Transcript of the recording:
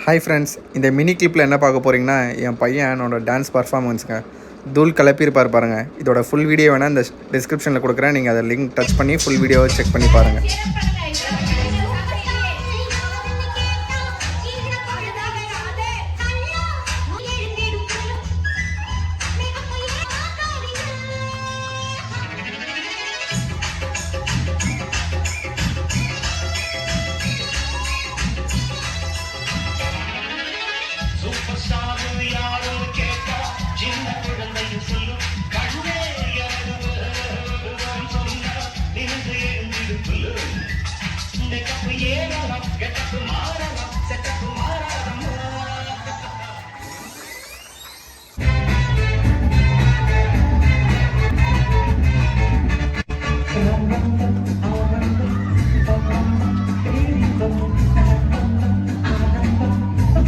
Hi friends, இந்த mini கிளிப்பில் என்ன பார்க்க போகிறீங்கன்னா, என் பையனோட டான்ஸ் பர்ஃபார்மன்ஸுங்க. தூள் கிளப்பியிருப்பார் பாருங்கள். இதோட ஃபுல் வீடியோ வேணால் இந்த டிஸ்கிரிப்ஷனில் கொடுக்குறேன். நீங்கள் அதை லிங்க் டச் பண்ணி ஃபுல் வீடியோவை செக் பண்ணி பாருங்கள். Superstar, we are.